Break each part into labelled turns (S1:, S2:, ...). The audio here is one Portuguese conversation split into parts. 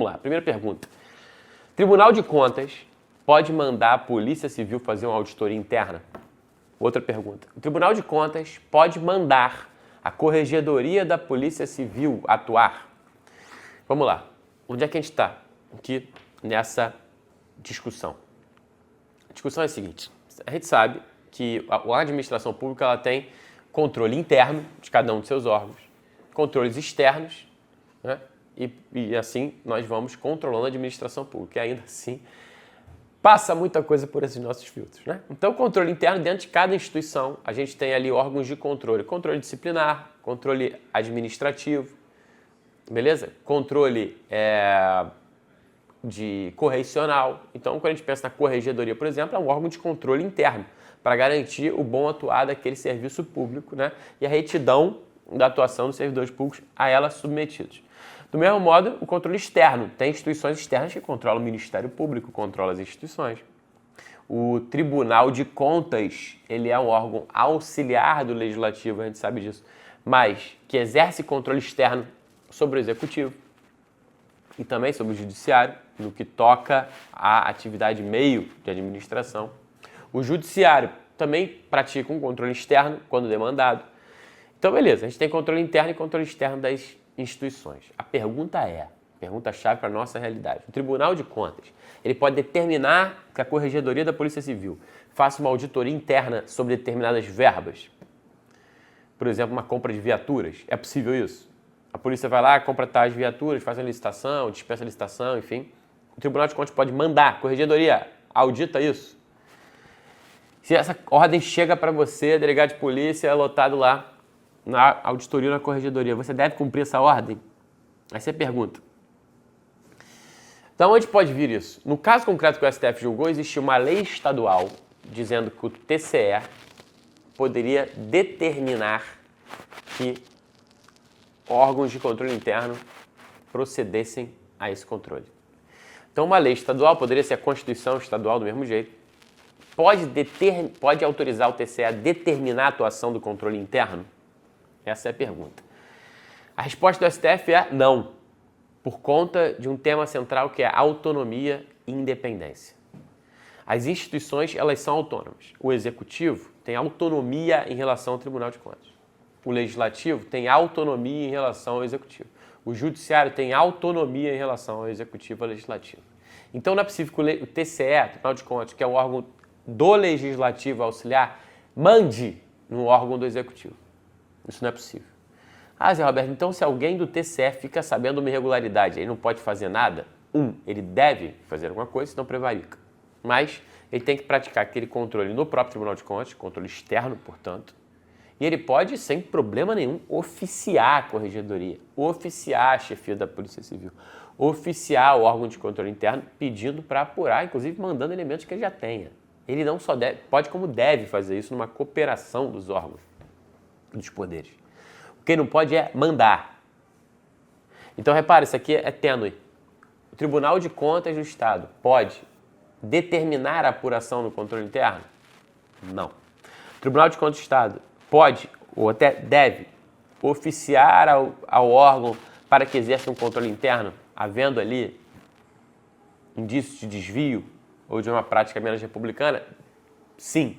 S1: Vamos lá, primeira pergunta. Tribunal de Contas pode mandar a Polícia Civil fazer uma auditoria interna? Outra pergunta. O Tribunal de Contas pode mandar a Corregedoria da Polícia Civil atuar? Vamos lá. Onde é que a gente está aqui nessa discussão? A discussão é a seguinte. A gente sabe que a administração pública ela tem controle interno de cada um dos seus órgãos, controles externos, né? E assim nós vamos controlando a administração pública. E ainda assim passa muita coisa por esses nossos filtros, né? Então, controle interno, dentro de cada instituição, a gente tem ali órgãos de controle. Controle disciplinar, controle administrativo, beleza? Controle de correcional. Então, quando a gente pensa na corregedoria, por exemplo, é um órgão de controle interno para garantir o bom atuar daquele serviço público, né? E a retidão da atuação dos servidores públicos a ela submetidos. Do mesmo modo, o controle externo. Tem instituições externas que controlam o Ministério Público, controla as instituições. O Tribunal de Contas, ele é um órgão auxiliar do Legislativo, a gente sabe disso, mas que exerce controle externo sobre o Executivo e também sobre o Judiciário, no que toca à atividade meio de administração. O Judiciário também pratica um controle externo quando demandado. Então, beleza, a gente tem controle interno e controle externo das instituições. A pergunta-chave para a nossa realidade. O Tribunal de Contas, ele pode determinar que a Corregedoria da Polícia Civil faça uma auditoria interna sobre determinadas verbas. Por exemplo, uma compra de viaturas. É possível isso? A polícia vai lá, compra tais viaturas, faz a licitação, dispensa a licitação, enfim. O Tribunal de Contas pode mandar, Corregedoria, audita isso. Se essa ordem chega para você, delegado de polícia, é lotado lá na auditoria, na corregedoria, você deve cumprir essa ordem? Aí você pergunta. Então, onde pode vir isso? No caso concreto que o STF julgou, existia uma lei estadual dizendo que o TCE poderia determinar que órgãos de controle interno procedessem a esse controle. Então, uma lei estadual, poderia ser a Constituição estadual do mesmo jeito, pode autorizar o TCE a determinar a atuação do controle interno? Essa é a pergunta. A resposta do STF é não, por conta de um tema central que é autonomia e independência. As instituições, elas são autônomas. O Executivo tem autonomia em relação ao Tribunal de Contas. O Legislativo tem autonomia em relação ao Executivo. O Judiciário tem autonomia em relação ao Executivo e ao Legislativo. Então não é possível que o TCE, Tribunal de Contas, que é o órgão do Legislativo auxiliar, mande no órgão do Executivo. Isso não é possível. Ah, Zé Roberto, então se alguém do TCE fica sabendo uma irregularidade, ele não pode fazer nada? Ele deve fazer alguma coisa, senão prevarica. Mas ele tem que praticar aquele controle no próprio Tribunal de Contas, controle externo, portanto, e ele pode, sem problema nenhum, oficiar a corregedoria, oficiar a chefia da Polícia Civil, oficiar o órgão de controle interno, pedindo para apurar, inclusive mandando elementos que ele já tenha. Ele não só deve, pode como deve fazer isso numa cooperação dos órgãos, dos poderes. O que não pode é mandar. Então, repara, isso aqui é tênue. O Tribunal de Contas do Estado pode determinar a apuração no controle interno? Não. O Tribunal de Contas do Estado pode, ou até deve, oficiar ao órgão para que exerça um controle interno, havendo ali indícios de desvio ou de uma prática menos republicana? Sim.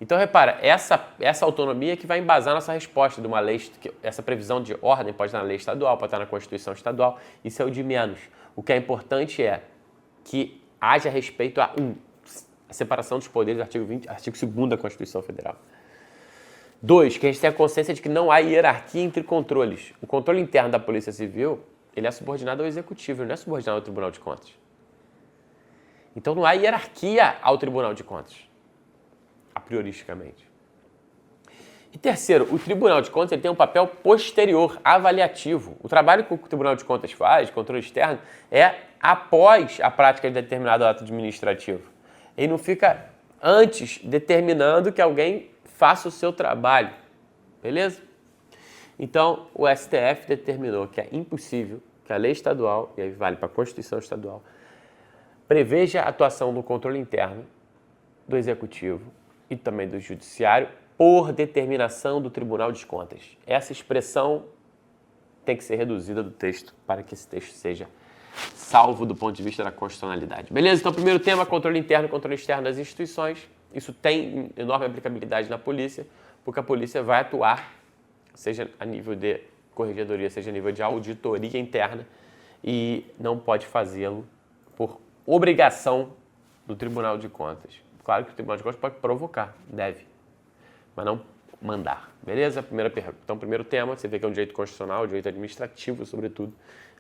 S1: Então, repara, essa autonomia que vai embasar nossa resposta de uma lei, essa previsão de ordem pode estar na lei estadual, pode estar na Constituição estadual, isso é o de menos. O que é importante é que haja respeito a a separação dos poderes, artigo 2º da Constituição Federal. 2, que a gente tenha consciência de que não há hierarquia entre controles. O controle interno da Polícia Civil, ele é subordinado ao Executivo, ele não é subordinado ao Tribunal de Contas. Então não há hierarquia ao Tribunal de Contas, a prioristicamente. E terceiro, o Tribunal de Contas ele tem um papel posterior, avaliativo. O trabalho que o Tribunal de Contas faz, controle externo, é após a prática de determinado ato administrativo. Ele não fica antes determinando que alguém faça o seu trabalho, beleza? Então, o STF determinou que é impossível que a lei estadual, e aí vale para a Constituição estadual, preveja a atuação do controle interno do Executivo e também do Judiciário por determinação do Tribunal de Contas. Essa expressão tem que ser reduzida do texto para que esse texto seja salvo do ponto de vista da constitucionalidade. Beleza? Então, primeiro tema, controle interno e controle externo das instituições. Isso tem enorme aplicabilidade na polícia, porque a polícia vai atuar, seja a nível de corregedoria, seja a nível de auditoria interna, e não pode fazê-lo por obrigação do Tribunal de Contas. Claro que o Tribunal de Contas pode provocar, deve, mas não mandar. Beleza? Primeira pergunta. Então, primeiro tema, você vê que é um direito constitucional, direito administrativo, sobretudo,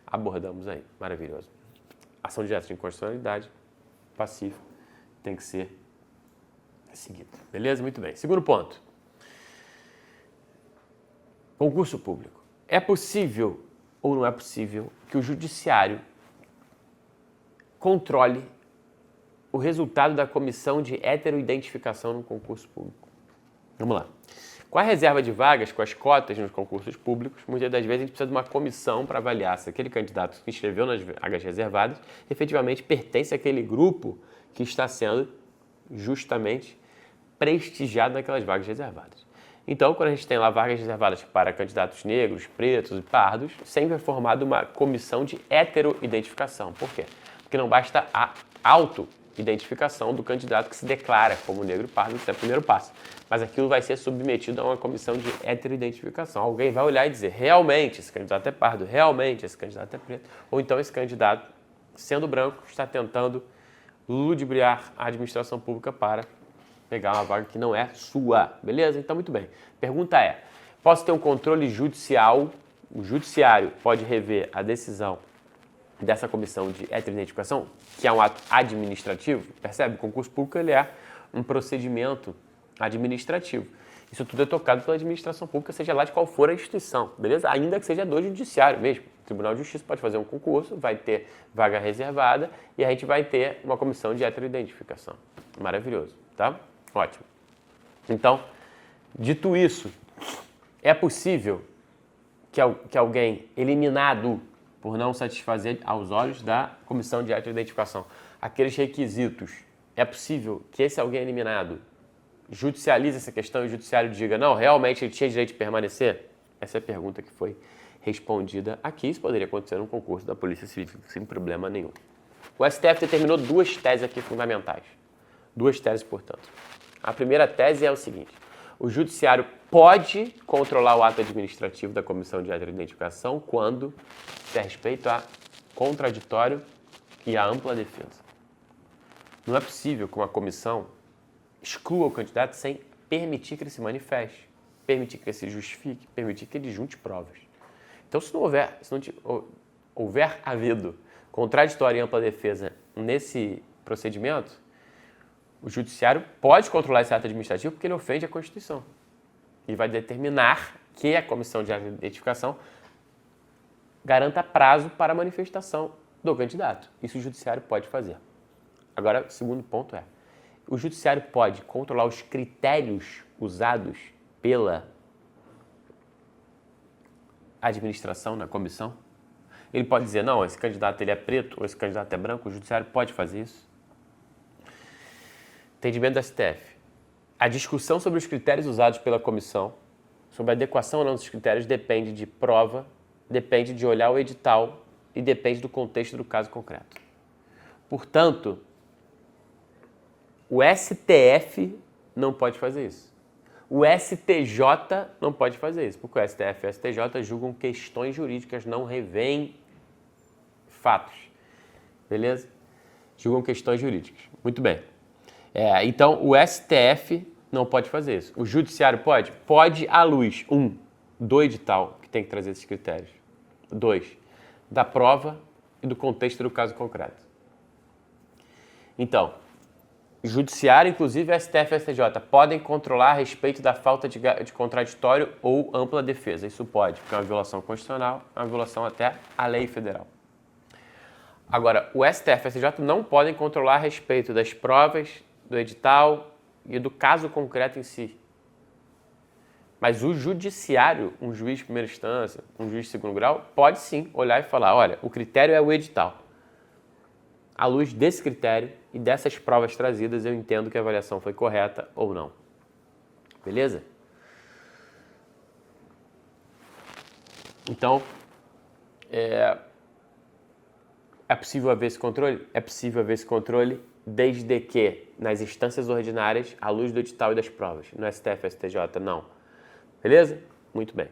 S1: abordamos aí. Maravilhoso. Ação direta de inconstitucionalidade, passivo, tem que ser seguida. Beleza? Muito bem. Segundo ponto. Concurso público. É possível ou não é possível que o judiciário controle o resultado da comissão de heteroidentificação no concurso público? Vamos lá. Com a reserva de vagas, com as cotas nos concursos públicos, muitas das vezes a gente precisa de uma comissão para avaliar se aquele candidato que inscreveu nas vagas reservadas efetivamente pertence àquele grupo que está sendo justamente prestigiado naquelas vagas reservadas. Então, quando a gente tem lá vagas reservadas para candidatos negros, pretos e pardos, sempre é formada uma comissão de heteroidentificação. Por quê? Porque não basta a auto-identificação do candidato que se declara como negro e pardo, isso é o primeiro passo. Mas aquilo vai ser submetido a uma comissão de heteroidentificação. Alguém vai olhar e dizer, realmente esse candidato é pardo, realmente esse candidato é preto. Ou então esse candidato, sendo branco, está tentando ludibriar a administração pública para pegar uma vaga que não é sua. Beleza? Então, muito bem. Pergunta é, posso ter um controle judicial? O judiciário pode rever a decisão dessa comissão de heteroidentificação, que é um ato administrativo? Percebe? O concurso público ele é um procedimento administrativo. Isso tudo é tocado pela administração pública, seja lá de qual for a instituição, beleza? Ainda que seja do judiciário mesmo. O Tribunal de Justiça pode fazer um concurso, vai ter vaga reservada e a gente vai ter uma comissão de heteroidentificação. Maravilhoso, tá? Ótimo. Então, dito isso, é possível que alguém eliminado por não satisfazer aos olhos da comissão de heteroidentificação aqueles requisitos, é possível que esse alguém eliminado judicialize essa questão e o judiciário diga, não, realmente ele tinha direito de permanecer? Essa é a pergunta que foi respondida aqui. Isso poderia acontecer num concurso da Polícia Civil, sem problema nenhum. O STF determinou duas teses aqui fundamentais. Duas teses, portanto. A primeira tese é o seguinte, o judiciário pode controlar o ato administrativo da comissão de heteroidentificação quando se a respeito a contraditório e a ampla defesa. Não é possível que uma comissão exclua o candidato sem permitir que ele se manifeste, permitir que ele se justifique, permitir que ele junte provas. Então, se não houver havido contraditório e ampla defesa nesse procedimento, o judiciário pode controlar esse ato administrativo porque ele ofende a Constituição e vai determinar que a comissão de identificação garanta prazo para a manifestação do candidato. Isso o judiciário pode fazer. Agora, o segundo ponto é, o judiciário pode controlar os critérios usados pela administração na comissão? Ele pode dizer, não, esse candidato ele é preto ou esse candidato é branco, o judiciário pode fazer isso? Entendimento da STF. A discussão sobre os critérios usados pela comissão, sobre a adequação ou não dos critérios, depende de prova, depende de olhar o edital e depende do contexto do caso concreto. Portanto, o STF não pode fazer isso. O STJ não pode fazer isso, porque o STF e o STJ julgam questões jurídicas, não revêem fatos. Beleza? Julgam questões jurídicas. Muito bem. Então, o STF não pode fazer isso. O judiciário pode? Pode à luz, do edital, que tem que trazer esses critérios. 2, da prova e do contexto do caso concreto. Então, o judiciário, inclusive o STF e o STJ, podem controlar a respeito da falta de contraditório ou ampla defesa. Isso pode, porque é uma violação constitucional, é uma violação até à lei federal. Agora, o STF e o STJ não podem controlar a respeito das provas, do edital e do caso concreto em si. Mas o judiciário, um juiz de primeira instância, um juiz de segundo grau, pode sim olhar e falar, olha, o critério é o edital. À luz desse critério e dessas provas trazidas, eu entendo que a avaliação foi correta ou não. Beleza? Então, É possível haver esse controle? É possível haver esse controle desde que nas instâncias ordinárias, à luz do edital e das provas. No STF, STJ, não. Beleza? Muito bem.